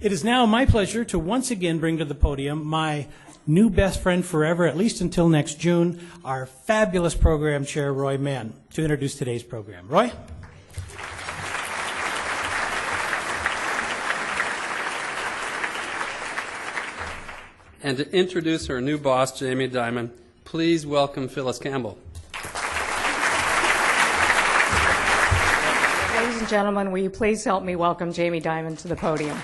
It is now my pleasure to once again bring to the podium my new best friend forever, at least until next June, our fabulous program chair, Roy Mann, to introduce today's program. Roy? And to introduce our new boss, Jamie Dimon, please welcome Phyllis Campbell. Ladies and gentlemen, will you please help me welcome Jamie Dimon to the podium?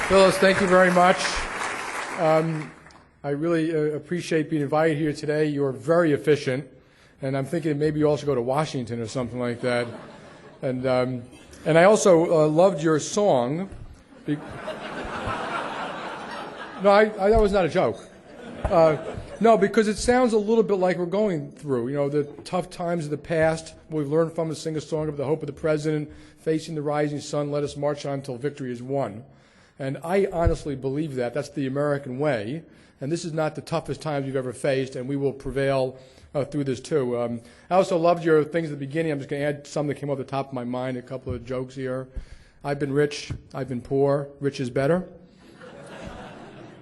Phyllis, thank you very much. I really appreciate being invited here today. You're very efficient, and I'm thinking maybe you also go to Washington or something like that. And I also loved your song. No, that was not a joke. No, because it sounds a little bit like we're going through, you know, the tough times of the past. We've learned from to sing a song of the hope of the president, facing the rising sun, let us march on until victory is won. And I honestly believe that. That's the American way. And this is not the toughest times we've ever faced, and we will prevail through this too. I also loved your things at the beginning. I'm just going to add some that came off the top of my mind, a couple of jokes here. I've been rich, I've been poor, rich is better.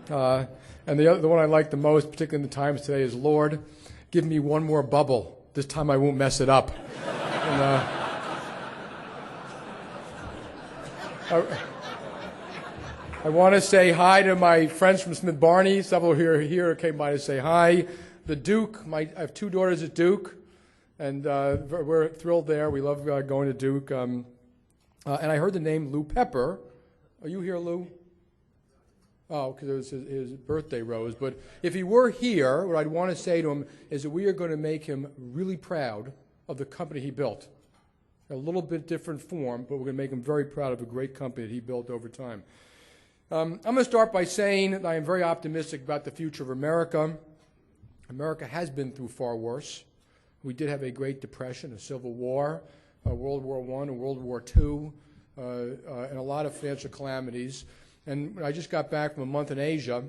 And the one I like the most, particularly in the times today, is Lord, give me one more bubble. This time I won't mess it up. And, I want to say hi to my friends from Smith Barney. Several here came by to say hi. The Duke, I have two daughters at Duke, and we're thrilled there. We love going to Duke. And I heard the name Lou Pepper. Are you here, Lou? Oh, because it was his birthday rose. But if he were here, what I'd want to say to him is that we are going to make him really proud of the company he built. A little bit different form, but we're going to make him very proud of a great company that he built over time. I'm going to start by saying that I am very optimistic about the future of America. America has been through far worse. We did have a Great Depression, a Civil War, World War I and World War II, and a lot of financial calamities. And I just got back from a month in Asia,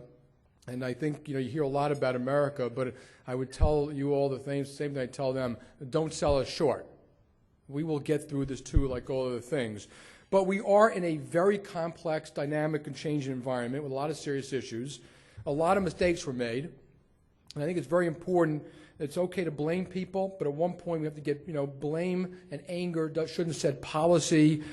and I think you hear a lot about America, but I would tell you all the same thing I tell them: don't sell us short. We will get through this too, like all other things. But we are in a very complex, dynamic, and changing environment with a lot of serious issues. A lot of mistakes were made. And I think it's very important. It's okay to blame people, but at one point we have to get, blame and anger shouldn't set policy.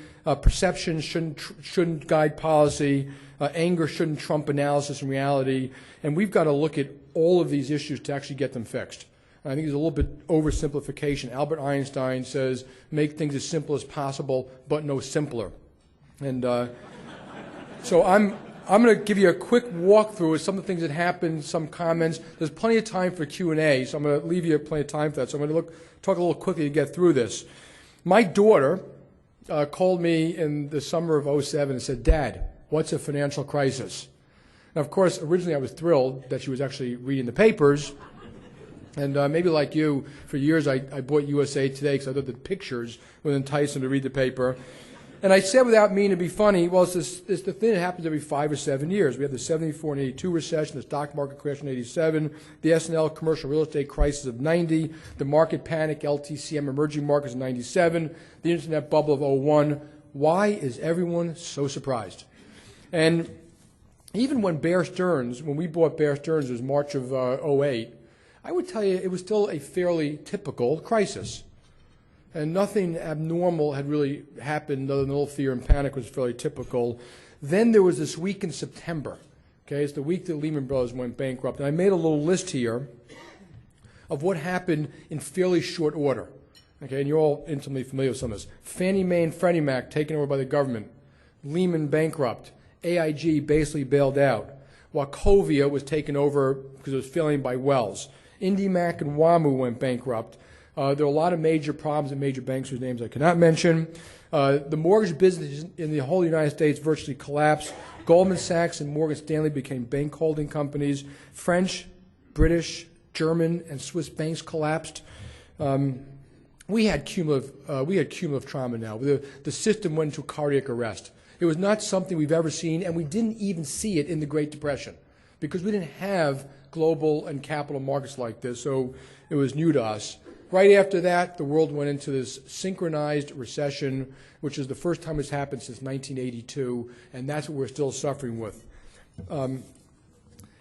Perception shouldn't guide policy. Anger shouldn't trump analysis and reality. And we've got to look at all of these issues to actually get them fixed. I think there's a little bit oversimplification. Albert Einstein says, make things as simple as possible, but no simpler. And so I'm going to give you a quick walkthrough of some of the things that happened, some comments. There's plenty of time for Q&A, so I'm going to leave you plenty of time for that. So I'm going to talk a little quickly to get through this. My daughter called me in the summer of '07 and said, Dad, what's a financial crisis? Now, of course, originally I was thrilled that she was actually reading the papers. And maybe like you, for years I bought USA Today because I thought the pictures would entice them to read the paper. And I said without meaning to be funny, well, it's the thing that happens every 5 or 7 years. We have the 74 and 82 recession, the stock market crash in 87, the S&L commercial real estate crisis of 90, the market panic, LTCM emerging markets in 97, the internet bubble of 01. Why is everyone so surprised? And even when we bought Bear Stearns, it was March of 08, I would tell you it was still a fairly typical crisis. And nothing abnormal had really happened other than a little fear and panic was fairly typical. Then there was this week in September. Okay, it's the week that Lehman Brothers went bankrupt. And I made a little list here of what happened in fairly short order. Okay, and you're all intimately familiar with some of this. Fannie Mae and Freddie Mac taken over by the government. Lehman bankrupt. AIG basically bailed out. Wachovia was taken over because it was failing by Wells. IndyMac and WAMU went bankrupt. There were a lot of major problems at major banks whose names I cannot mention. The mortgage business in the whole United States virtually collapsed. Goldman Sachs and Morgan Stanley became bank holding companies. French, British, German, and Swiss banks collapsed. We had cumulative trauma now. The system went into cardiac arrest. It was not something we've ever seen, and we didn't even see it in the Great Depression because we didn't have global and capital markets like this, so it was new to us. Right after that, the world went into this synchronized recession, which is the first time it's happened since 1982, and that's what we're still suffering with.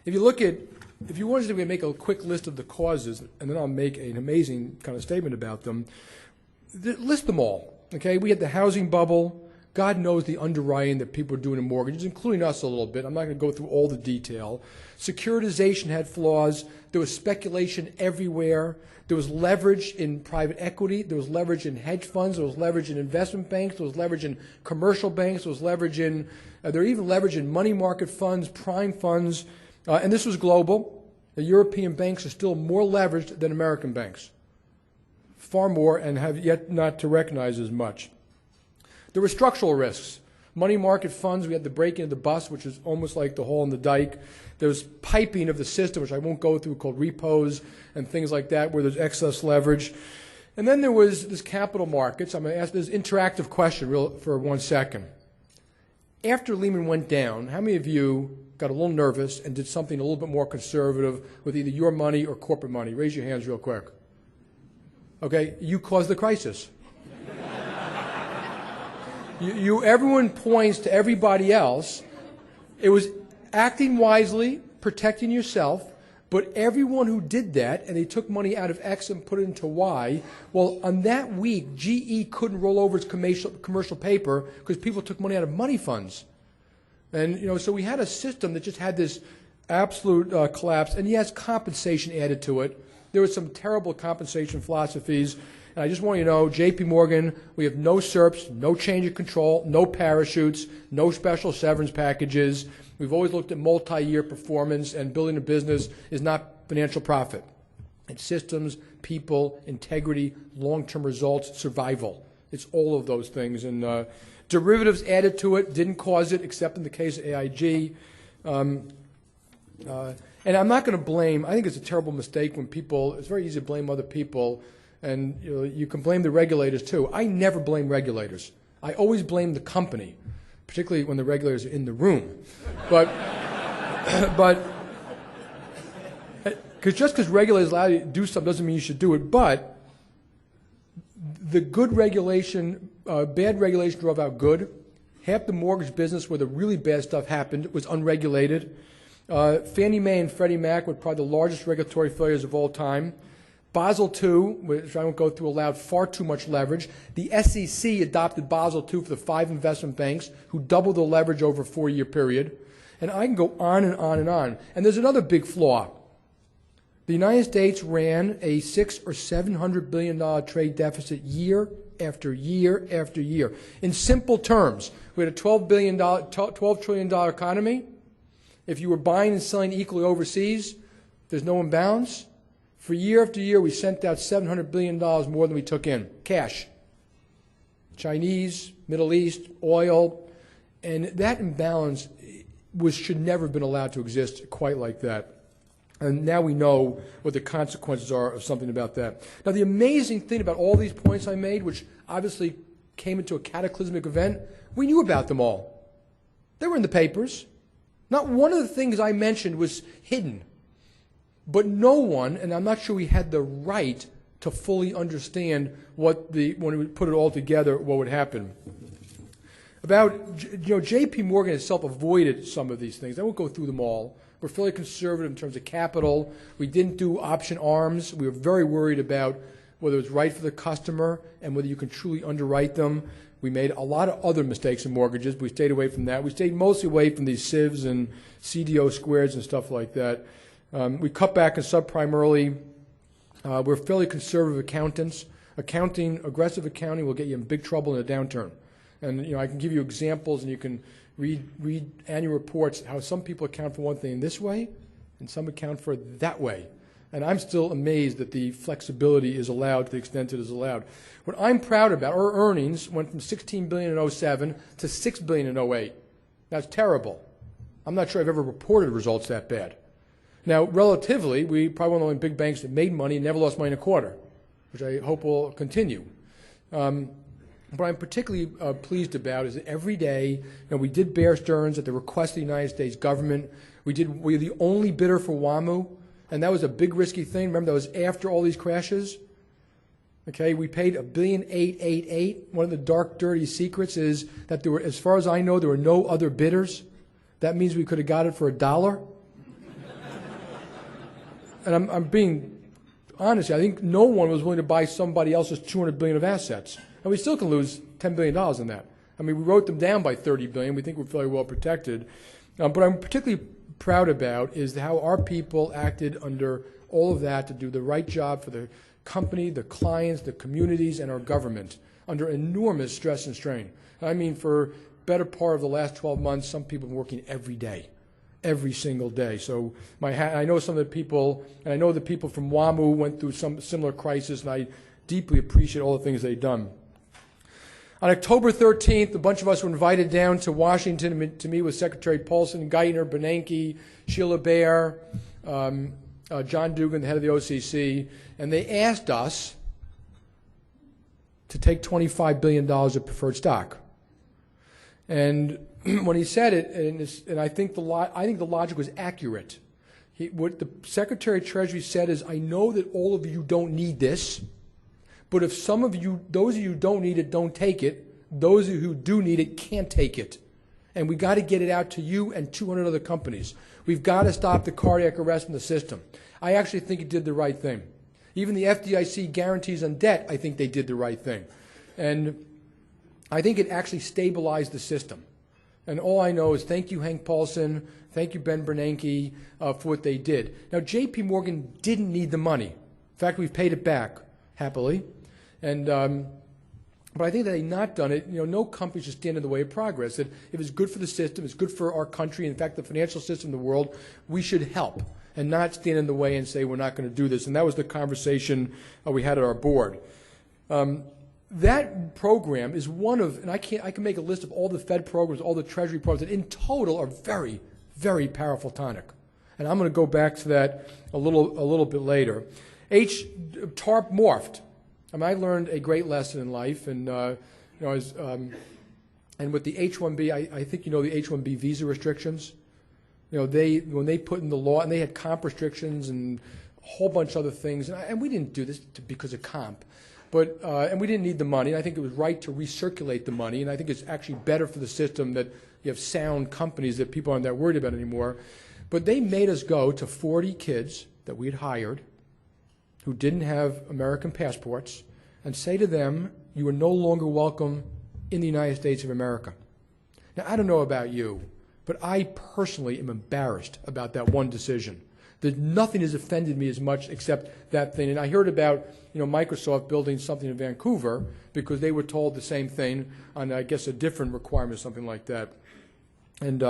If you wanted to make a quick list of the causes, and then I'll make an amazing kind of statement about them, list them all, okay? We had the housing bubble. God knows the underwriting that people are doing in mortgages, including us a little bit. I'm not going to go through all the detail. Securitization had flaws. There was speculation everywhere. There was leverage in private equity. There was leverage in hedge funds. There was leverage in investment banks. There was leverage in commercial banks. There was leverage in, there were even leverage in money market funds, prime funds, and this was global. The European banks are still more leveraged than American banks, far more, and have yet not to recognize as much. There were structural risks. Money market funds, we had the breaking of the bus, which is almost like the hole in the dike. There was piping of the system, which I won't go through, called repos and things like that, where there's excess leverage. And then there was this capital markets. I'm going to ask this interactive question for 1 second. After Lehman went down, how many of you got a little nervous and did something a little bit more conservative with either your money or corporate money? Raise your hands real quick. Okay, you caused the crisis. Everyone points to everybody else. It was acting wisely, protecting yourself, but everyone who did that, and they took money out of X and put it into Y, well, on that week, GE couldn't roll over its commercial paper because people took money out of money funds. And, so we had a system that just had this absolute collapse, and yes, compensation added to it. There were some terrible compensation philosophies. And I just want you to know, JPMorgan, we have no SERPs, no change of control, no parachutes, no special severance packages. We've always looked at multi-year performance, and building a business is not financial profit. It's systems, people, integrity, long-term results, survival. It's all of those things. And derivatives added to it, didn't cause it, except in the case of AIG. And I'm not going to blame, I think it's a terrible mistake when people, it's very easy to blame other people. And you can blame the regulators too. I never blame regulators. I always blame the company, particularly when the regulators are in the room. But just because regulators allow you to do something doesn't mean you should do it. But the good regulation, bad regulation drove out good. Half the mortgage business where the really bad stuff happened was unregulated. Fannie Mae and Freddie Mac were probably the largest regulatory failures of all time. Basel II, which I won't go through, allowed far too much leverage. The SEC adopted Basel II for the 5 investment banks who doubled the leverage over a 4-year period. And I can go on and on and on. And there's another big flaw. The United States ran a $600 or $700 billion trade deficit year after year after year. In simple terms, we had a $12 trillion economy. If you were buying and selling equally overseas, there's no imbalance. For year after year, we sent out $700 billion more than we took in, cash. Chinese, Middle East, oil, and that imbalance should never have been allowed to exist quite like that. And now we know what the consequences are of something about that. Now, the amazing thing about all these points I made, which obviously came into a cataclysmic event, we knew about them all. They were in the papers. Not one of the things I mentioned was hidden. But no one, and I'm not sure we had the right to fully understand when we put it all together, what would happen. JPMorgan itself avoided some of these things. I won't go through them all. We're fairly conservative in terms of capital. We didn't do option arms. We were very worried about whether it was right for the customer and whether you can truly underwrite them. We made a lot of other mistakes in mortgages, but we stayed away from that. We stayed mostly away from these SIVs and CDO squares and stuff like that. We cut back on subprime early. We're fairly conservative accountants. Aggressive accounting will get you in big trouble in a downturn. And I can give you examples, and you can read annual reports how some people account for one thing this way, and some account for it that way. And I'm still amazed that the flexibility is allowed to the extent it is allowed. What I'm proud about, our earnings went from $16 billion in 2007 to $6 billion in 2008. That's terrible. I'm not sure I've ever reported results that bad. Now, relatively, we probably one of the only big banks that made money and never lost money in a quarter, which I hope will continue. What I'm particularly pleased about is that every day, we did Bear Stearns at the request of the United States government. We were the only bidder for WAMU, and that was a big risky thing. Remember, that was after all these crashes. Okay, we paid $1,888,000,000. One of the dark, dirty secrets is that there were, as far as I know, there were no other bidders. That means we could have got it for $1. And I'm being honest. I think no one was willing to buy somebody else's $200 billion of assets, and we still can lose $10 billion in that. I mean, we wrote them down by $30 billion. We think we're fairly well protected. But I'm particularly proud about is how our people acted under all of that to do the right job for the company, the clients, the communities, and our government under enormous stress and strain. I mean, for better part of the last 12 months, some people have been working every day, every single day. So I know some of the people, and I know the people from WAMU went through some similar crisis, and I deeply appreciate all the things they've done. On October 13th, a bunch of us were invited down to Washington to meet with Secretary Paulson, Geithner, Bernanke, Sheila Bair, John Dugan, the head of the OCC, and they asked us to take $25 billion of preferred stock. And when he said it, and I think the logic was accurate. What the Secretary of Treasury said is, I know that all of you don't need this, but if some of you, those of you who don't need it, don't take it, those of you who do need it can't take it. And we got to get it out to you and 200 other companies. We've got to stop the cardiac arrest in the system. I actually think he did the right thing. Even the FDIC guarantees on debt, I think they did the right thing. And I think it actually stabilized the system. And all I know is thank you, Hank Paulson, thank you, Ben Bernanke, for what they did. Now, JPMorgan didn't need the money. In fact, we've paid it back, happily. And but I think that they not done it, no company should stand in the way of progress. That if it's good for the system, it's good for our country, in fact, the financial system of the world, we should help and not stand in the way and say we're not going to do this. And that was the conversation we had at our board. That program is one of, and I can make a list of all the Fed programs, all the Treasury programs that in total are very, very powerful tonic. And I'm going to go back to that a little bit later. TARP morphed. I mean, I learned a great lesson in life, and and with the H-1B, I think the H-1B visa restrictions. When they put in the law, and they had comp restrictions and a whole bunch of other things, and we didn't do this because of comp, but and we didn't need the money. And I think it was right to recirculate the money, and I think it's actually better for the system that you have sound companies that people aren't that worried about anymore. But they made us go to 40 kids that we had hired who didn't have American passports and say to them, you are no longer welcome in the United States of America. Now, I don't know about you, but I personally am embarrassed about that one decision. That nothing has offended me as much except that thing. And I heard about Microsoft building something in Vancouver because they were told the same thing on, I guess, a different requirement or something like that. And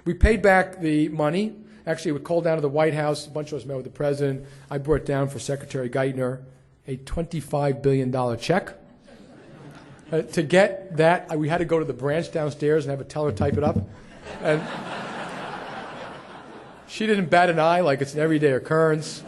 we paid back the money. Actually, we called down to the White House. A bunch of us met with the president. I brought down for Secretary Geithner a $25 billion check. To get that, we had to go to the branch downstairs and have a teller type it up. And she didn't bat an eye like it's an everyday occurrence.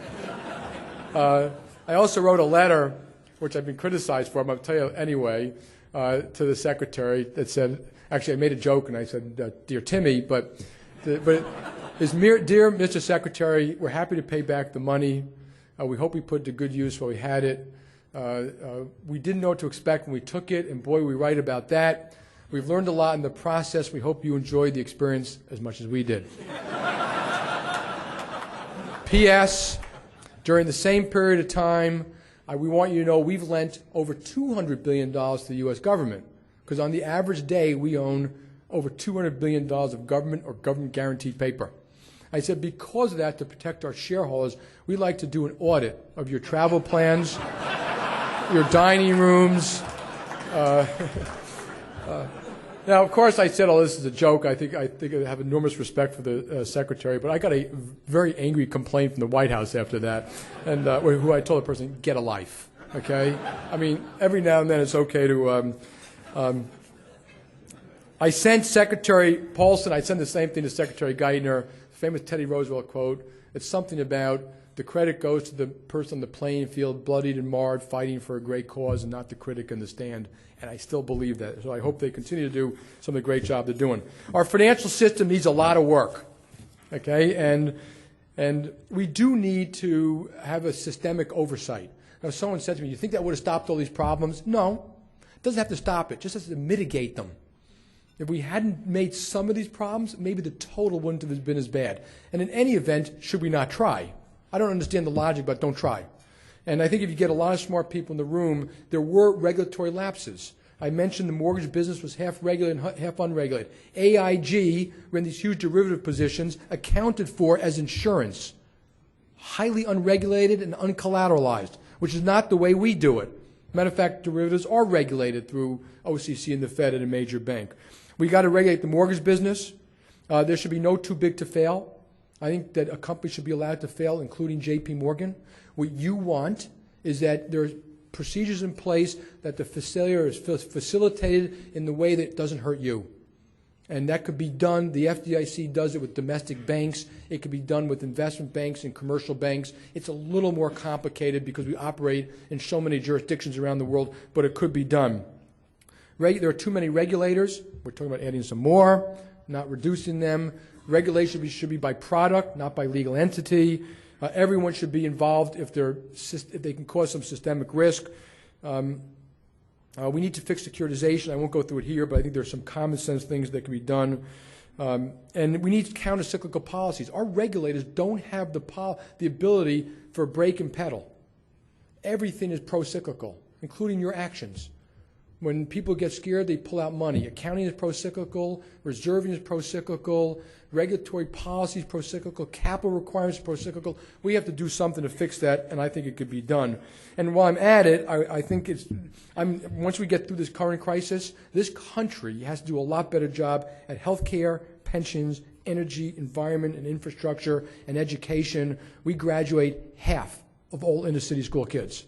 I also wrote a letter, which I've been criticized for, I'm going to tell you anyway, to the secretary that said, actually I made a joke and I said, Dear Timmy, but it's Dear Mr. Secretary, we're happy to pay back the money. We hope we put it to good use while we had it. We didn't know what to expect when we took it, and boy, we write about that. We've learned a lot in the process. We hope you enjoyed the experience as much as we did. P.S. During the same period of time, we want you to know we've lent over $200 billion to the U.S. government, because on the average day, we own over $200 billion of government or government-guaranteed paper. I said because of that, to protect our shareholders, we'd like to do an audit of your travel plans, your dining rooms. Now, of course, I said all this is a joke. I think I have enormous respect for the secretary, but I got a very angry complaint from the White House after that, and who I told the person, get a life, okay? I mean, every now and then it's okay to... I sent Secretary Paulson, I sent the same thing to Secretary Geithner, famous Teddy Roosevelt quote. It's something about the credit goes to the person on the playing field, bloodied and marred, fighting for a great cause, and not the critic in the stand. And I still believe that. So I hope they continue to do some of the great job they're doing. Our financial system needs a lot of work, okay? And we do need to have a systemic oversight. Now, someone said to me, you think that would have stopped all these problems? No. It doesn't have to stop it. It just has to mitigate them. If we hadn't made some of these problems, maybe the total wouldn't have been as bad. And in any event, should we not try? I don't understand the logic, but don't try. And I think if you get a lot of smart people in the room, there were regulatory lapses. I mentioned the mortgage business was half regulated and half unregulated. AIG, when these huge derivative positions, accounted for as insurance. Highly unregulated and uncollateralized, which is not the way we do it. Matter of fact, derivatives are regulated through OCC and the Fed at a major bank. We got to regulate the mortgage business. There should be no too big to fail. I think that a company should be allowed to fail, including JPMorgan. What you want is that there's procedures in place that the failure is facilitated in the way that it doesn't hurt you. And that could be done, the FDIC does it with domestic banks. It could be done with investment banks and commercial banks. It's a little more complicated because we operate in so many jurisdictions around the world, but it could be done. There are too many regulators. We're talking about adding some more, not reducing them. Regulation should be by product, not by legal entity. Everyone should be involved if they can cause some systemic risk. We need to fix securitization. I won't go through it here, but I think there are some common sense things that can be done. And we need counter-cyclical policies. Our regulators don't have the ability for brake and pedal. Everything is pro-cyclical, including your actions. When people get scared, they pull out money. Accounting is pro-cyclical, reserving is pro-cyclical, regulatory policy is pro-cyclical, capital requirements are pro-cyclical. We have to do something to fix that, and I think it could be done. And while I'm at it, I think once we get through this current crisis, this country has to do a lot better job at health care, pensions, energy, environment, and infrastructure, and education. We graduate half of all inner-city school kids.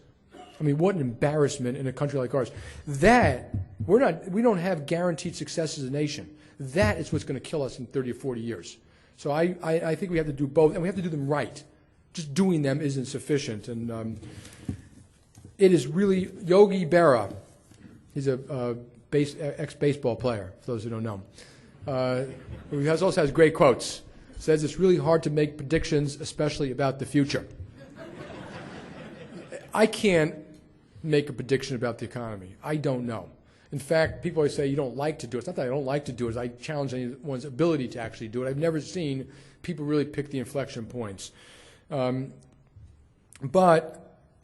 I mean, what an embarrassment in a country like ours. We don't have guaranteed success as a nation. That is what's going to kill us in 30 or 40 years. So I think we have to do both, and we have to do them right. Just doing them isn't sufficient. And it is really Yogi Berra. He's a ex-baseball player, for those who don't know. He also has great quotes. Says it's really hard to make predictions, especially about the future. I can't make a prediction about the economy. I don't know. In fact, people always say you don't like to do it. It's not that I don't like to do it. I challenge anyone's ability to actually do it. I've never seen people really pick the inflection points. But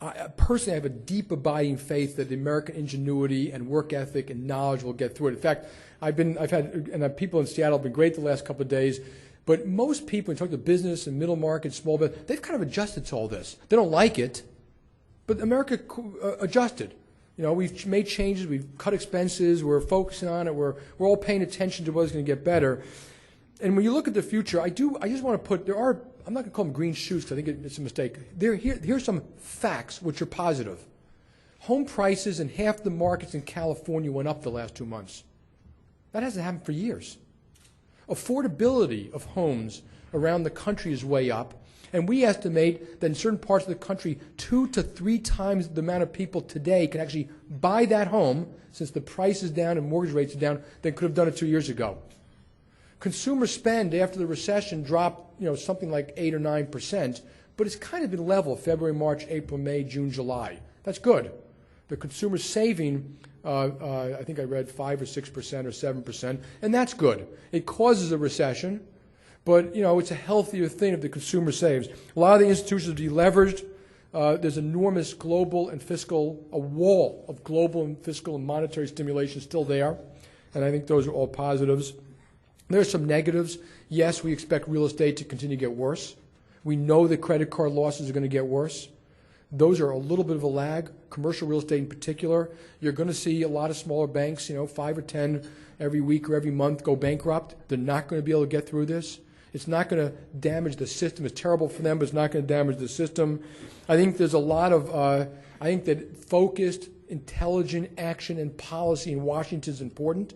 I personally have a deep abiding faith that the American ingenuity and work ethic and knowledge will get through it. In fact, people in Seattle have been great the last couple of days. But most people, when you talk to business and middle market, small business, they've kind of adjusted to all this. They don't like it. But America adjusted. You know, we've made changes, we've cut expenses, we're focusing on it, we're all paying attention to what's going to get better. And when you look at the future, I just want to put, I'm not going to call them green shoots because I think it's a mistake. Here's some facts which are positive. Home prices in half the markets in California went up the last 2 months. That hasn't happened for years. Affordability of homes around the country is way up. And we estimate that in certain parts of the country, 2 to 3 times the amount of people today can actually buy that home, since the price is down and mortgage rates are down, than could have done it 2 years ago. Consumer spend after the recession dropped, something like 8 or 9%, but it's kind of been level: February, March, April, May, June, July. That's good. The consumer saving, I think I read 5 or 6% or 7%, and that's good. It causes a recession. But, it's a healthier thing if the consumer saves. A lot of the institutions are deleveraged. There's enormous global and a wall of global and fiscal and monetary stimulation still there. And I think those are all positives. There are some negatives. Yes, we expect real estate to continue to get worse. We know that credit card losses are going to get worse. Those are a little bit of a lag. Commercial real estate in particular. You're going to see a lot of smaller banks, 5 or 10 every week or every month go bankrupt. They're not going to be able to get through this. It's not going to damage the system. It's terrible for them, but it's not going to damage the system. I think there's a lot of, I think that focused, intelligent action and policy in Washington is important.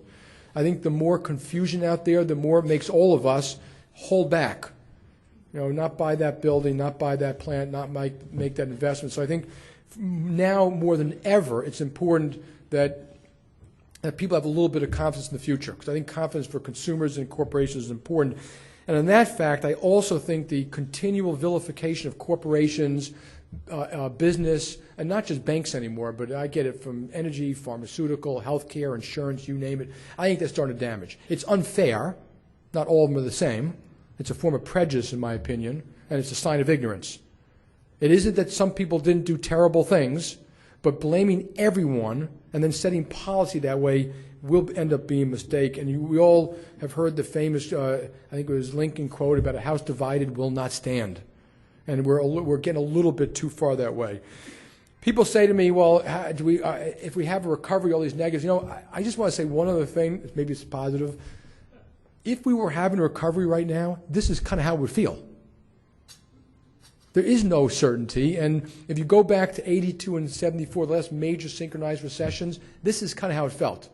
I think the more confusion out there, the more it makes all of us hold back. Not buy that building, not buy that plant, not make that investment. So I think now more than ever, it's important that people have a little bit of confidence in the future, because I think confidence for consumers and corporations is important. And in that fact, I also think the continual vilification of corporations, business, and not just banks anymore, but I get it from energy, pharmaceutical, healthcare, insurance, you name it. I think that's starting to damage. It's unfair. Not all of them are the same. It's a form of prejudice, in my opinion, and it's a sign of ignorance. It isn't that some people didn't do terrible things, but blaming everyone and then setting policy that way will end up being a mistake. And we all have heard the famous, I think it was Lincoln quote about a house divided will not stand. And we're getting a little bit too far that way. People say to me, well, if we have a recovery, all these negatives, I just want to say one other thing, maybe it's positive. If we were having a recovery right now, this is kind of how it would feel. There is no certainty, and if you go back to 82 and 74, the last major synchronized recessions, this is kind of how it felt.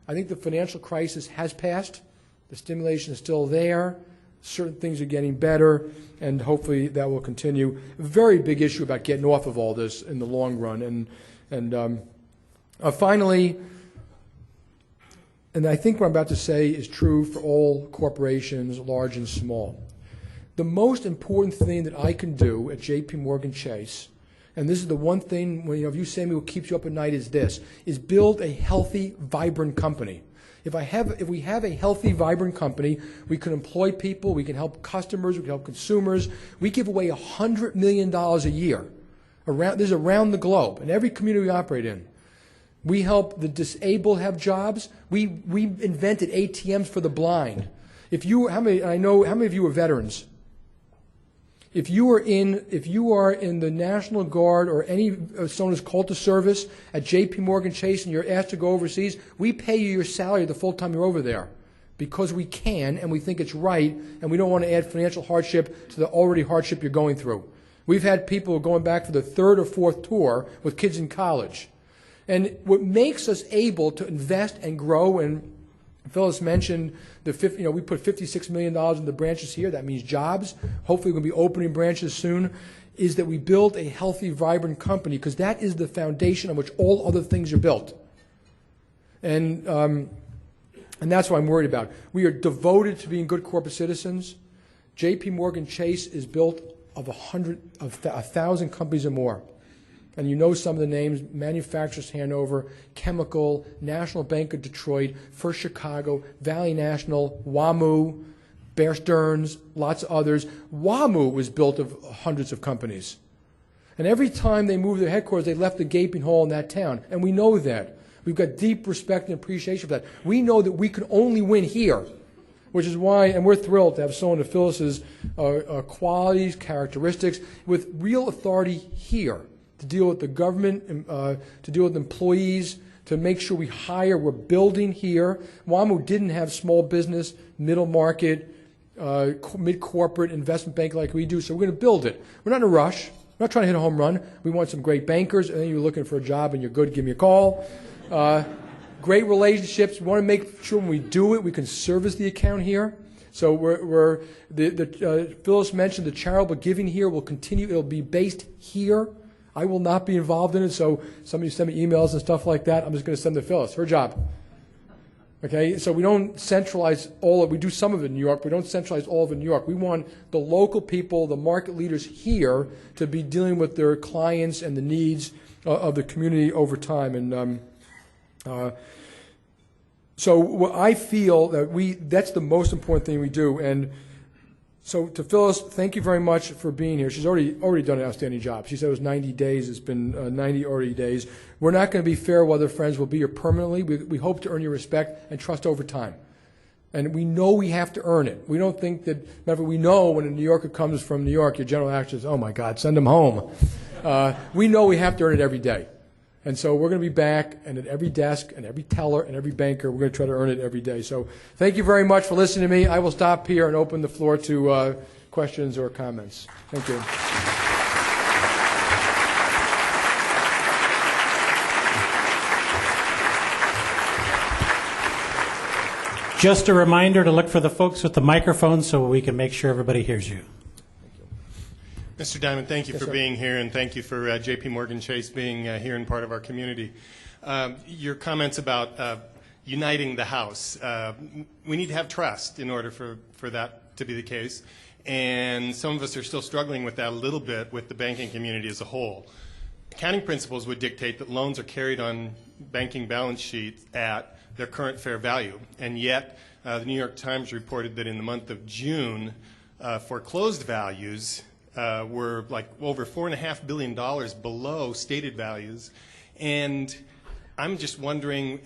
I think the financial crisis has passed. The stimulation is still there. Certain things are getting better, and hopefully that will continue. A very big issue about getting off of all this in the long run. And finally, and I think what I'm about to say is true for all corporations, large and small. The most important thing that I can do at JPMorgan Chase, and this is the one thing, if you say to me what keeps you up at night is this, is build a healthy, vibrant company. If we have a healthy, vibrant company, we can employ people, we can help customers, we can help consumers. We give away $100 million a year. This is around the globe, in every community we operate in. We help the disabled have jobs. We invented ATMs for the blind. How many of you are veterans? If you are in the National Guard or any someone who's called to service at JPMorgan Chase and you're asked to go overseas, we pay you your salary the full time you're over there because we can and we think it's right and we don't want to add financial hardship to the already hardship you're going through. We've had people going back for the third or fourth tour with kids in college. And what makes us able to invest and grow, and Phyllis mentioned we put $56 million in the branches here. That means jobs. Hopefully we're going to be opening branches soon. Is that we build a healthy, vibrant company because that is the foundation on which all other things are built. And that's what I'm worried about. We are devoted to being good corporate citizens. JPMorgan Chase is built of 1,000 companies or more. And you know some of the names: Manufacturers Hanover, Chemical, National Bank of Detroit, First Chicago, Valley National, WAMU, Bear Stearns, lots of others. WAMU was built of hundreds of companies. And every time they moved their headquarters, they left a gaping hole in that town. And we know that. We've got deep respect and appreciation for that. We know that we can only win here, which is why, and we're thrilled to have someone of Phyllis's qualities, characteristics, with real authority here, to deal with the government, to deal with employees, to make sure we hire. We're building here. WAMU didn't have small business, middle market, mid-corporate investment bank like we do, so we're going to build it. We're not in a rush. We're not trying to hit a home run. We want some great bankers, and then you're looking for a job and you're good, give me a call. Great relationships. We want to make sure when we do it, we can service the account here. So Phyllis mentioned the charitable giving here will continue. It'll be based here. I will not be involved in it, so somebody send me emails and stuff like that. I'm just going to send to Phyllis, her job. Okay, so we don't centralize all of it. We do some of it in New York. We don't centralize all of it in New York. We want the local people, the market leaders here, to be dealing with their clients and the needs of the community over time. And so I feel that that's the most important thing we do. And so to Phyllis, thank you very much for being here. She's already done an outstanding job. She said it was 90 days. It's been 90 already days. We're not going to be fair weather friends. We'll be here permanently. We hope to earn your respect and trust over time. And we know we have to earn it. We don't think that, remember, we know when a New Yorker comes from New York, your general action is, oh my God, send him home. We know we have to earn it every day. And so we're going to be back, and at every desk, and every teller, and every banker, we're going to try to earn it every day. So thank you very much for listening to me. I will stop here and open the floor to questions or comments. Thank you. Just a reminder to look for the folks with the microphone so we can make sure everybody hears you. Mr. Dimon, thank you for being here, and thank you for JPMorgan Chase being here and part of our community. Your comments about uniting the House. We need to have trust in order for that to be the case, and some of us are still struggling with that a little bit with the banking community as a whole. Accounting principles would dictate that loans are carried on banking balance sheets at their current fair value, and yet the New York Times reported that in the month of June, foreclosed values were like over $4.5 billion below stated values, and I'm just wondering,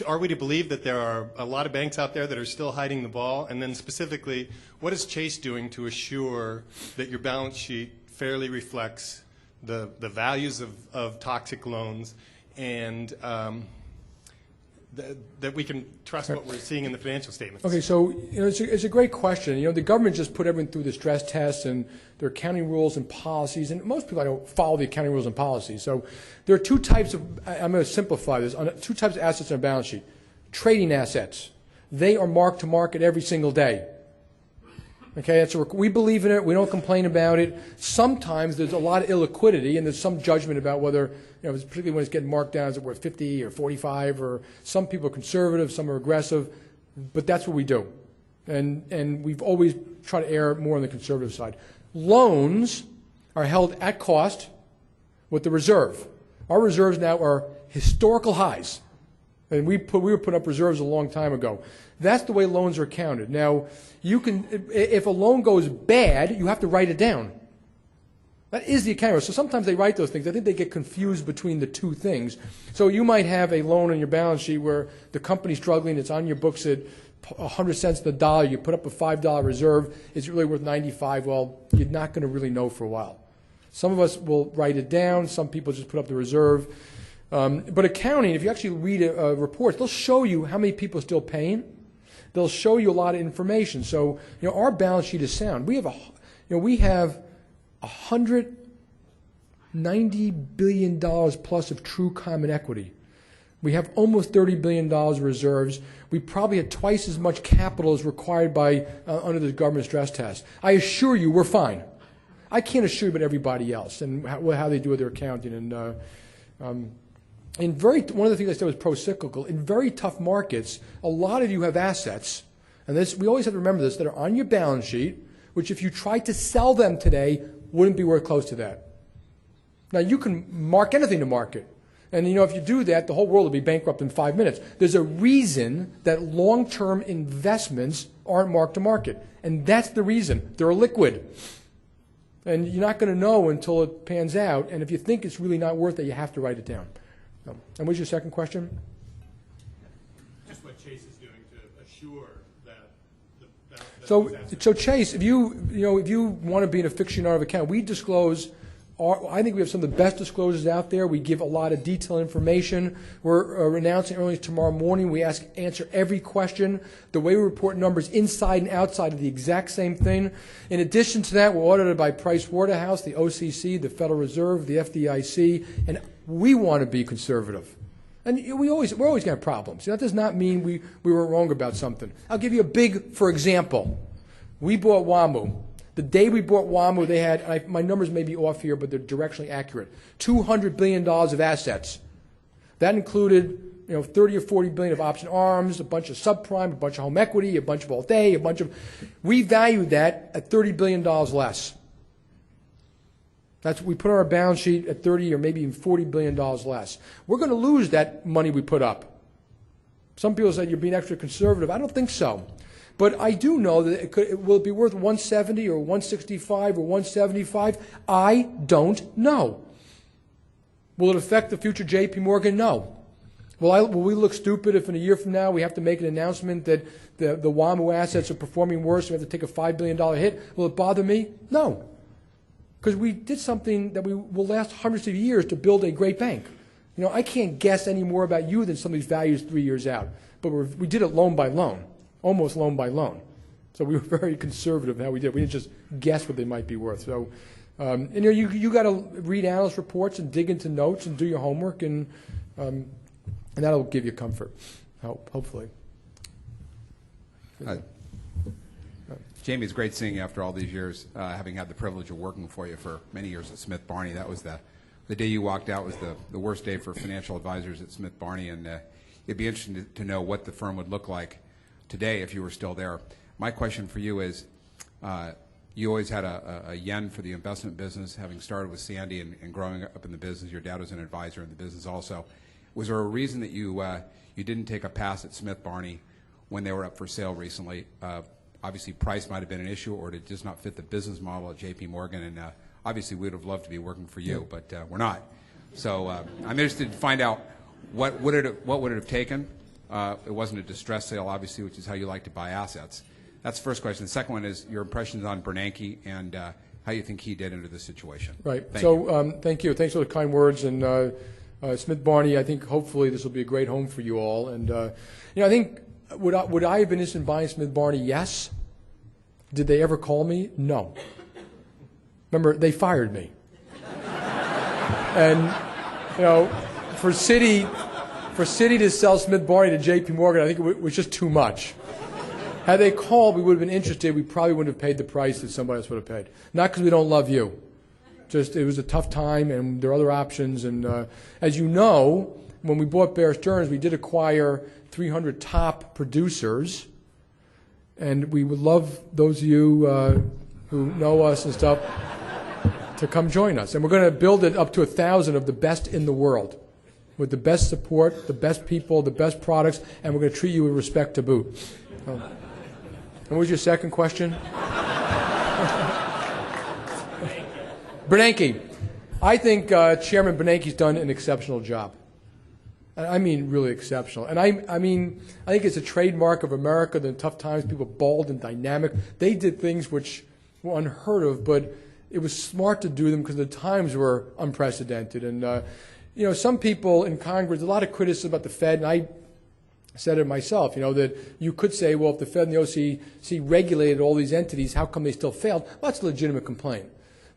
are we to believe that there are a lot of banks out there that are still hiding the ball? And then specifically, what is Chase doing to assure that your balance sheet fairly reflects the values of toxic loans, and that we can trust what we're seeing in the financial statements? Okay, so it's a great question. The government just put everything through the stress test and their accounting rules and policies, and most people don't follow the accounting rules and policies. So there are two types of, I'm going to simplify this, two types of assets on a balance sheet. Trading assets. They are marked to market every single day. Okay, we believe in it. We don't complain about it. Sometimes there's a lot of illiquidity, and there's some judgment about whether, particularly when it's getting marked down, is it worth 50 or 45, or some people are conservative, some are aggressive, but that's what we do. And we've always tried to err more on the conservative side. Loans are held at cost with the reserve. Our reserves now are historical highs. And we were putting up reserves a long time ago. That's the way loans are counted. Now, if a loan goes bad, you have to write it down. That is the accounting. So sometimes they write those things. I think they get confused between the two things. So you might have a loan on your balance sheet where the company's struggling. It's on your books at 100 cents to the dollar. You put up a $5 reserve. It's really worth 95. Well, you're not going to really know for a while. Some of us will write it down. Some people just put up the reserve. But accounting, if you actually read reports, they'll show you how many people are still paying. They'll show you a lot of information. So, our balance sheet is sound. We have $190 billion plus of true common equity. We have almost $30 billion of reserves. We probably had twice as much capital as required by under the government stress test. I assure you, we're fine. I can't assure you about everybody else and how they do their accounting. And one of the things I said was pro-cyclical. In very tough markets, a lot of you have assets, and we always have to remember this, that are on your balance sheet, which if you tried to sell them today, wouldn't be worth close to that. Now, you can mark anything to market. And, if you do that, the whole world will be bankrupt in 5 minutes. There's a reason that long-term investments aren't marked to market. And that's the reason. They're liquid. And you're not going to know until it pans out. And if you think it's really not worth it, you have to write it down. And what's your second question? Just what Chase is doing to assure that So Chase, if you want to be an aficionado of account, we disclose. I think we have some of the best disclosures out there. We give a lot of detailed information. We're announcing early tomorrow morning. We answer every question. The way we report numbers inside and outside are the exact same thing. In addition to that, we're audited by Pricewaterhouse, the OCC, the Federal Reserve, the FDIC, and we want to be conservative. And we're always going to have problems. That does not mean we were wrong about something. I'll give you for example. We bought WAMU. The day we bought WAMU, they had, my numbers may be off here, but they're directionally accurate, $200 billion of assets. That included 30 or 40 billion of option arms, a bunch of subprime, a bunch of home equity, a bunch of all-day, we valued that at $30 billion less. We put on our balance sheet at 30 or maybe even $40 billion less. We're going to lose that money we put up. Some people said you're being extra conservative. I don't think so. But I do know that will it be worth 170 or 165 or 175? I don't know. Will it affect the future JPMorgan? No. Will we look stupid if in a year from now we have to make an announcement that the WAMU assets are performing worse and we have to take a $5 billion hit? Will it bother me? No. Because we did something that will last hundreds of years to build a great bank. I can't guess any more about you than some of these values 3 years out. But we did it loan by loan. Almost loan by loan. So we were very conservative in how we did. We didn't just guess what they might be worth. So, you got to read analyst reports and dig into notes and do your homework, and that'll give you comfort, hopefully. Jamie, it's great seeing you after all these years, having had the privilege of working for you for many years at Smith Barney. That was the day you walked out was the worst day for financial advisors at Smith Barney, and it'd be interesting to know what the firm would look like today if you were still there. My question for you is, you always had a yen for the investment business, having started with Sandy and growing up in the business. Your dad was an advisor in the business also. Was there a reason that you didn't take a pass at Smith Barney when they were up for sale recently? Obviously, price might have been an issue, or did it just not fit the business model at JPMorgan? And obviously, we would have loved to be working for you, but we're not. So I'm interested to find out what would it have taken. It wasn't a distress sale, obviously, which is how you like to buy assets. That's the first question. The second one is your impressions on Bernanke and how you think he did under this situation. Right. Thank you. Thanks for the kind words. And Smith Barney, I think hopefully this will be a great home for you all. And I think would I have been interested in buying Smith Barney? Yes. Did they ever call me? No. Remember, they fired me. And for Citi to sell Smith Barney to JPMorgan, I think it was just too much. Had they called, we would have been interested. We probably wouldn't have paid the price that somebody else would have paid. Not because we don't love you. Just it was a tough time, and there are other options. And as you know, when we bought Bear Stearns, we did acquire 300 top producers. And we would love those of you who know us and stuff to come join us. And we're going to build it up to 1,000 of the best in the world, with the best support, the best people, the best products, and we're going to treat you with respect to boot. And what was your second question? Bernanke. I think Chairman Bernanke's done an exceptional job. I mean really exceptional. And I think it's a trademark of America, the tough times, people bold and dynamic. They did things which were unheard of, but it was smart to do them because the times were unprecedented. And, some people in Congress, a lot of criticism about the Fed, and I said it myself, that you could say, well, if the Fed and the OCC regulated all these entities, how come they still failed? Well, that's a legitimate complaint.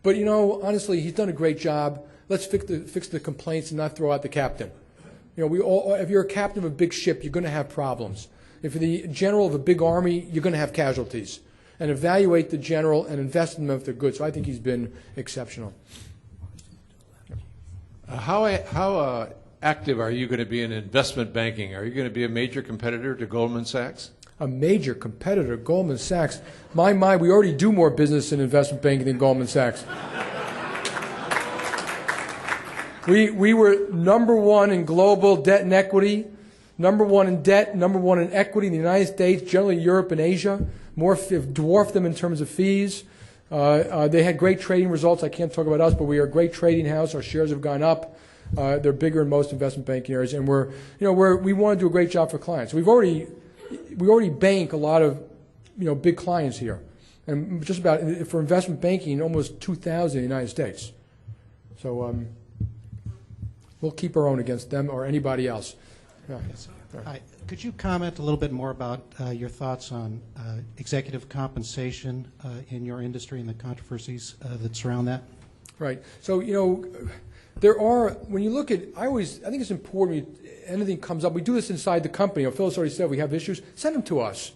But, honestly, he's done a great job. Let's fix the complaints and not throw out the captain. If you're a captain of a big ship, you're going to have problems. If you're the general of a big army, you're going to have casualties. And evaluate the general and invest in them if they're good. So I think he's been exceptional. How active are you going to be in investment banking? Are you going to be a major competitor to Goldman Sachs? A major competitor, Goldman Sachs. My, we already do more business in investment banking than Goldman Sachs. We were number one in global debt and equity, number one in debt, number one in equity in the United States, generally Europe and Asia. Dwarfed them in terms of fees. They had great trading results. I can't talk about us, but we are a great trading house. Our shares have gone up. They're bigger in most investment banking areas, and we want to do a great job for clients. We already bank a lot of big clients here, and just about for investment banking, almost 2,000 in the United States. So we'll keep our own against them or anybody else. Yeah. Hi. Could you comment a little bit more about your thoughts on executive compensation in your industry and the controversies that surround that? Right. So there are, when you look at, I think it's important when anything comes up, we do this inside the company. Phyllis already said we have issues, send them to us.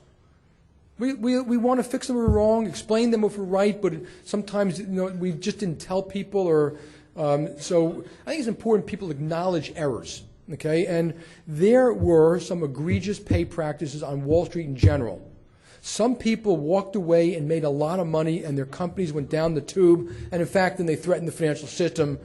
We want to fix them if we're wrong, explain them if we're right, but sometimes we just didn't tell people. So I think it's important people acknowledge errors. Okay, and there were some egregious pay practices on Wall Street in general. Some people walked away and made a lot of money, and their companies went down the tube, and in fact, then they threatened the financial system,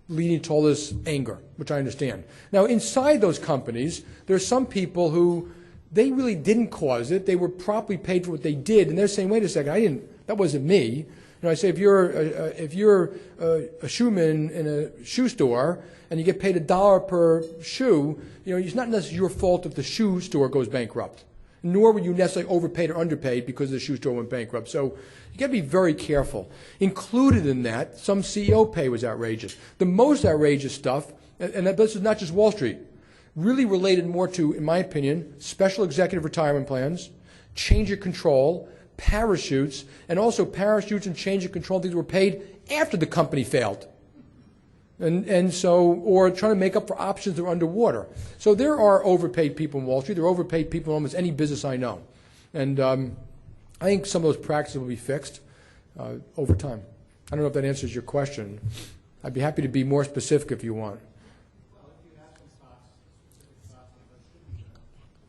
leading to all this anger, which I understand. Now, inside those companies, there are some people who, they really didn't cause it. They were properly paid for what they did, and they're saying, wait a second, that wasn't me. I say, if you're a shoeman in a shoe store and you get paid $1 per shoe, it's not necessarily your fault if the shoe store goes bankrupt. Nor were you necessarily overpaid or underpaid because the shoe store went bankrupt. So you got to be very careful. Included in that, some CEO pay was outrageous. The most outrageous stuff, and this is not just Wall Street, really related more to, in my opinion, special executive retirement plans, change of control, parachutes, and also parachutes and change of control things were paid after the company failed. And so, or trying to make up for options that are underwater. So there are overpaid people in Wall Street. There are overpaid people in almost any business I know. And I think some of those practices will be fixed over time. I don't know if that answers your question. I'd be happy to be more specific if you want.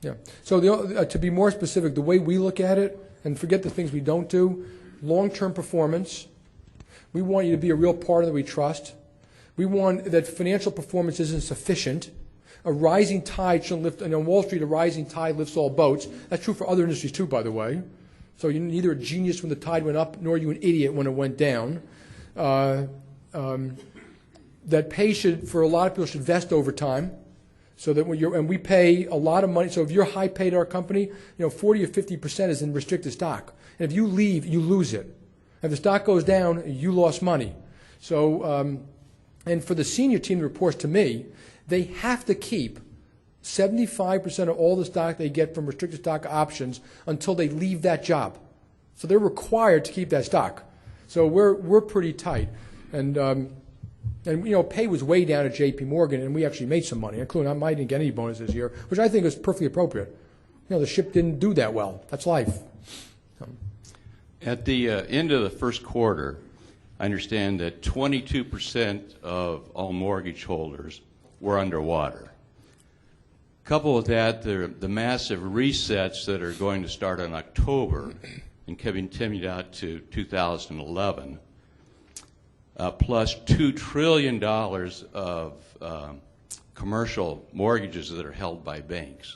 Yeah. So to be more specific, the way we look at it, and forget the things we don't do, long-term performance. We want you to be a real partner that we trust. We want that financial performance isn't sufficient. A rising tide shouldn't lift, and on Wall Street, a rising tide lifts all boats. That's true for other industries too, by the way. So you're neither a genius when the tide went up, nor are you an idiot when it went down. That pay for a lot of people should vest over time. So that and we pay a lot of money. So if you're high paid at our company, 40 or 50% is in restricted stock. And if you leave, you lose it. If the stock goes down, you lost money. So, and for the senior team that reports to me, they have to keep 75% of all the stock they get from restricted stock options until they leave that job. So they're required to keep that stock. So we're pretty tight. And pay was way down at JPMorgan, and we actually made some money, including I didn't get any bonus this year, which I think is perfectly appropriate. The ship didn't do that well. That's life. At the end of the first quarter, I understand that 22% of all mortgage holders were underwater. Coupled with that, the massive resets that are going to start in October and continued out to 2011. Plus $2 trillion of commercial mortgages that are held by banks.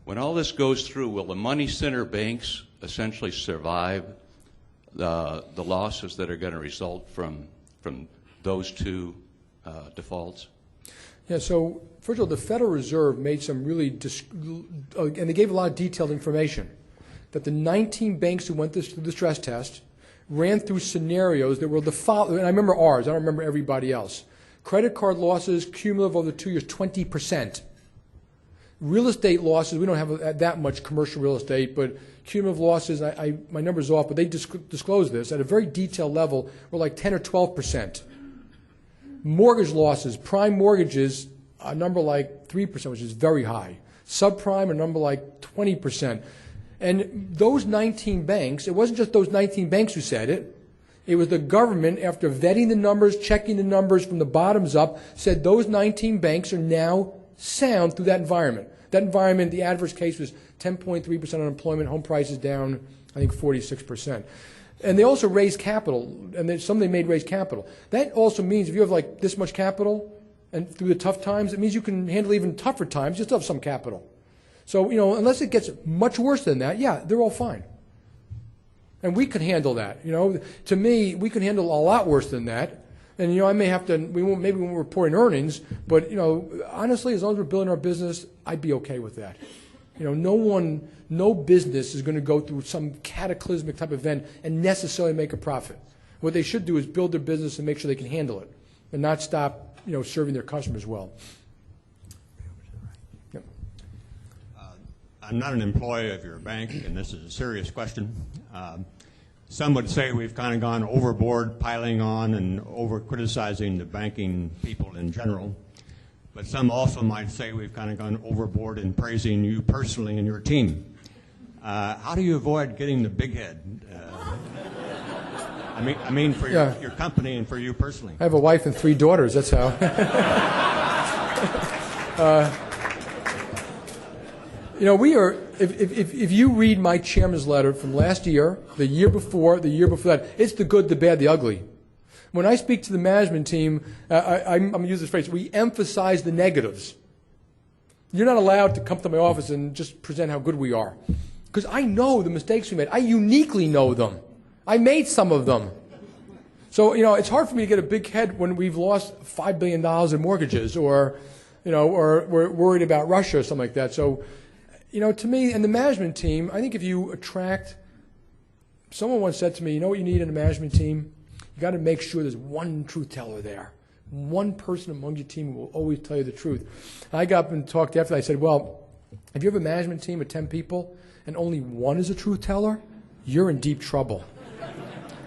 When all this goes through, will the money center banks essentially survive the losses that are going to result from those two defaults? Yeah, so first of all, the Federal Reserve made some really, and they gave a lot of detailed information, that the 19 banks who went through the stress test ran through scenarios that were the following, and I remember ours, I don't remember everybody else. Credit card losses, cumulative over 2 years, 20%. Real estate losses, we don't have that much commercial real estate, but cumulative losses, my number's off, but they disclose this, at a very detailed level, were like 10 or 12%. Mortgage losses, prime mortgages, a number like 3%, which is very high. Subprime, a number like 20%. And those 19 banks, it wasn't just those 19 banks who said it. It was the government, after vetting the numbers, checking the numbers from the bottoms up, said those 19 banks are now sound through that environment. That environment, the adverse case was 10.3% unemployment, home prices down, I think, 46%. And they also raised capital, and then some they made raise capital. That also means if you have like this much capital and through the tough times, it means you can handle even tougher times, you still have some capital. So, unless it gets much worse than that, yeah, they're all fine. And we could handle that. To me, we could handle a lot worse than that. And, I may have to, maybe we won't report in earnings, but, honestly, as long as we're building our business, I'd be okay with that. No business is going to go through some cataclysmic type event and necessarily make a profit. What they should do is build their business and make sure they can handle it and not stop, serving their customers well. I'm not an employee of your bank, and this is a serious question. Some would say we've kind of gone overboard, piling on and over-criticizing the banking people in general. But some also might say we've kind of gone overboard in praising you personally and your team. How do you avoid getting the big head? I mean for your company and for you personally. I have a wife and 3 daughters, that's how. We are, if you read my chairman's letter from last year, the year before that, it's the good, the bad, the ugly. When I speak to the management team, I'm going to use this phrase, we emphasize the negatives. You're not allowed to come to my office and just present how good we are. Because I know the mistakes we made. I uniquely know them. I made some of them. So, it's hard for me to get a big head when we've lost $5 billion in mortgages or we're worried about Russia or something like that. So, to me, and the management team, I think if you attract, someone once said to me, you know what you need in a management team? You got to make sure there's one truth teller there. One person among your team who will always tell you the truth. And I got up and talked after that. I said, well, if you have a management team of 10 people and only one is a truth teller, you're in deep trouble.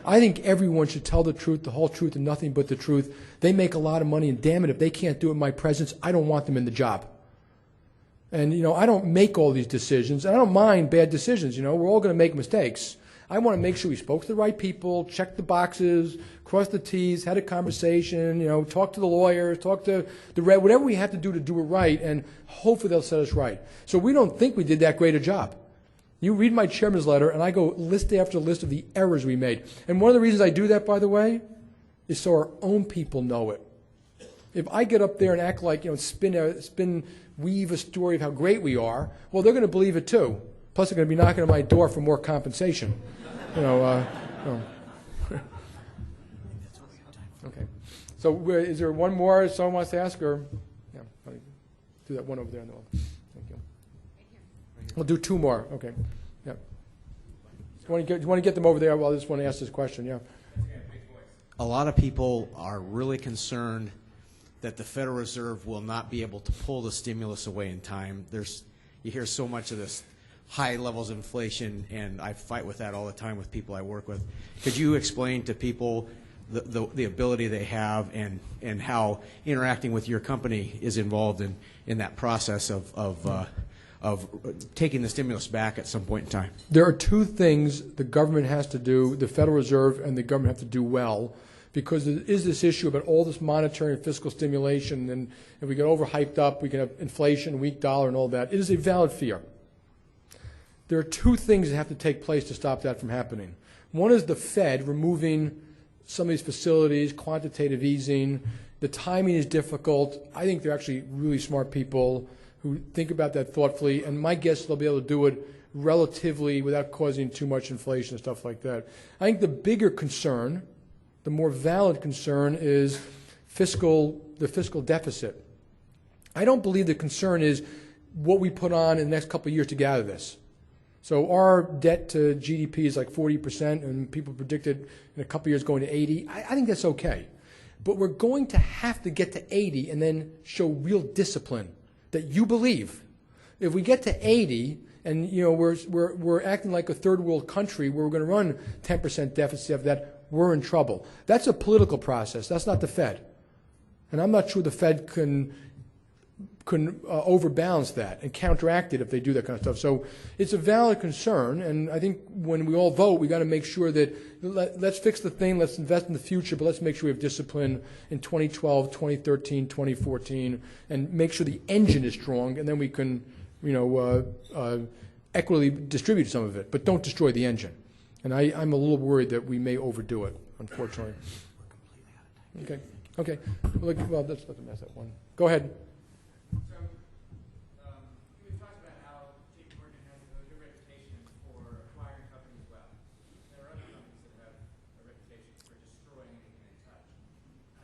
I think everyone should tell the truth, the whole truth, and nothing but the truth. They make a lot of money, and damn it, if they can't do it in my presence, I don't want them in the job. And, I don't make all these decisions, and I don't mind bad decisions. We're all going to make mistakes. I want to make sure we spoke to the right people, checked the boxes, crossed the T's, had a conversation, talked to the lawyers, talked to the whatever we have to do it right, and hopefully they'll set us right. So we don't think we did that great a job. You read my chairman's letter, and I go list after list of the errors we made. And one of the reasons I do that, by the way, is so our own people know it. If I get up there and act like, weave a story of how great we are, well, they're going to believe it too. Plus, they're going to be knocking on my door for more compensation. Okay. So is there one more someone wants to ask? Or yeah, I'll do that one over there on the wall. Thank you. We'll do two more. Okay. Yeah. Do you want to get them over there? Well, I just want to ask this question. Yeah. A lot of people are really concerned that the Federal Reserve will not be able to pull the stimulus away in time. You hear so much of this high levels of inflation, and I fight with that all the time with people I work with. Could you explain to people the ability they have and how interacting with your company is involved in that process of taking the stimulus back at some point in time? There are two things the government has to do, the Federal Reserve and the government have to do well, because there is this issue about all this monetary and fiscal stimulation, and if we get overhyped up, we can have inflation, weak dollar, and all that. It is a valid fear. There are two things that have to take place to stop that from happening. One is the Fed removing some of these facilities, quantitative easing. The timing is difficult. I think they're actually really smart people who think about that thoughtfully, and my guess is they'll be able to do it relatively without causing too much inflation and stuff like that. I think the bigger concern, the more valid concern, is the fiscal deficit. I don't believe the concern is what we put on in the next couple of years to get out of this. So our debt to GDP is like 40%, and people predicted in a couple of years going to 80. I think that's okay. But we're going to have to get to 80 and then show real discipline that you believe. If we get to 80 and we're acting like a third world country where we're going to run 10% deficit of that, we're in trouble. That's a political process. That's not the Fed. And I'm not sure the Fed can overbalance that and counteract it if they do that kind of stuff. So it's a valid concern, and I think when we all vote, we got to make sure that let's fix the thing, let's invest in the future, but let's make sure we have discipline in 2012, 2013, 2014, and make sure the engine is strong, and then we can, equitably distribute some of it, but don't destroy the engine. And I'm a little worried that we may overdo it, unfortunately. Okay. Well, let's let them ask that one. Go ahead. We talked about how JPMorgan has a good reputation for acquiring companies well. There are other companies that have a reputation for destroying anything they touch.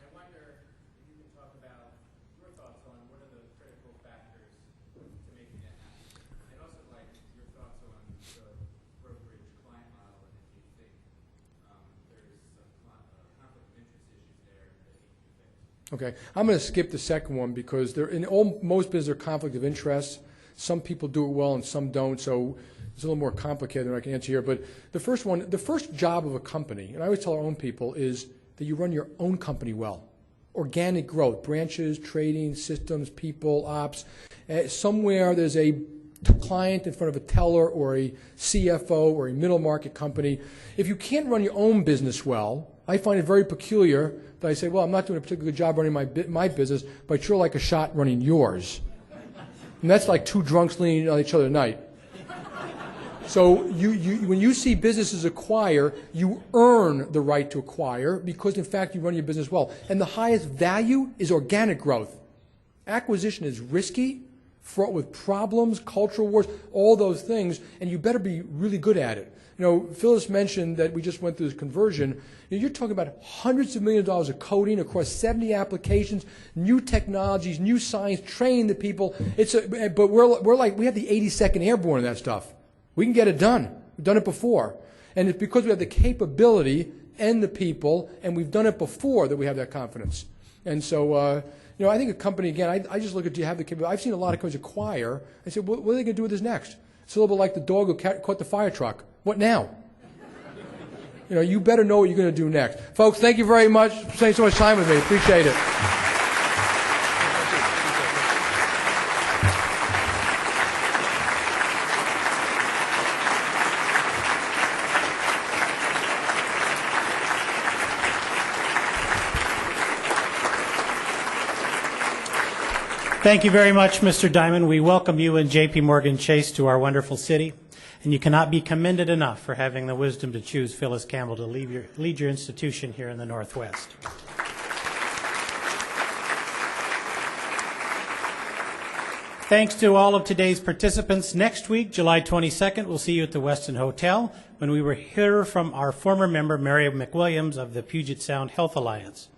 And I wonder if you can talk about your thoughts on what are the critical factors to making that happen. I'd also like your thoughts on the brokerage client model, and if you think there's some conflict of interest issues there that need to be fixed. Okay, I'm going to skip the second one because most businesses are conflict of interest. Some people do it well and some don't, so it's a little more complicated than I can answer here. But the first job of a company, and I always tell our own people, is that you run your own company well. Organic growth, branches, trading, systems, people, ops. Somewhere there's a client in front of a teller or a CFO or a middle market company. If you can't run your own business well, I find it very peculiar that I say, well, I'm not doing a particularly good job running my business, but I'd sure like a shot running yours. And that's like two drunks leaning on each other at night. So when you see businesses acquire, you earn the right to acquire because, in fact, you run your business well. And the highest value is organic growth. Acquisition is risky, fraught with problems, cultural wars, all those things, and you better be really good at it. Phyllis mentioned that we just went through this conversion. You're talking about hundreds of millions of dollars of coding across 70 applications, new technologies, new science, training the people. But we have the 82nd Airborne in that stuff. We can get it done. We've done it before. And it's because we have the capability and the people, and we've done it before that we have that confidence. And so, I think a company, again, I just look at, do you have the capability? I've seen a lot of companies acquire. I say, what are they going to do with this next? It's a little bit like the dog who caught the fire truck. What now? You better know what you're going to do next. Folks, thank you very much for spending so much time with me. Appreciate it. Thank you very much, Mr. Dimon. We welcome you and JPMorgan Chase to our wonderful city, and you cannot be commended enough for having the wisdom to choose Phyllis Campbell to lead your institution here in the Northwest. Thanks to all of today's participants. Next week, July 22nd, we'll see you at the Westin Hotel when we will hear from our former member, Mary McWilliams of the Puget Sound Health Alliance.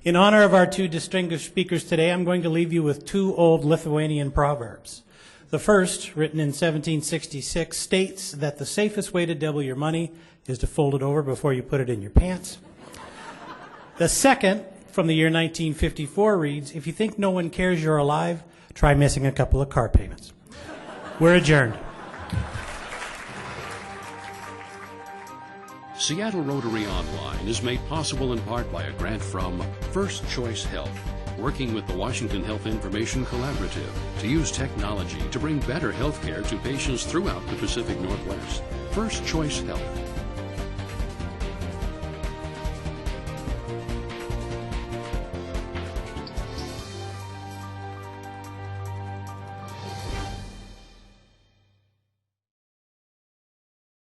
In honor of our two distinguished speakers today, I'm going to leave you with two old Lithuanian proverbs. The first, written in 1766, states that the safest way to double your money is to fold it over before you put it in your pants. The second, from the year 1954, reads, if you think no one cares you're alive, try missing a couple of car payments. We're adjourned. Seattle Rotary Online is made possible in part by a grant from First Choice Health, working with the Washington Health Information Collaborative to use technology to bring better health care to patients throughout the Pacific Northwest. First Choice Health.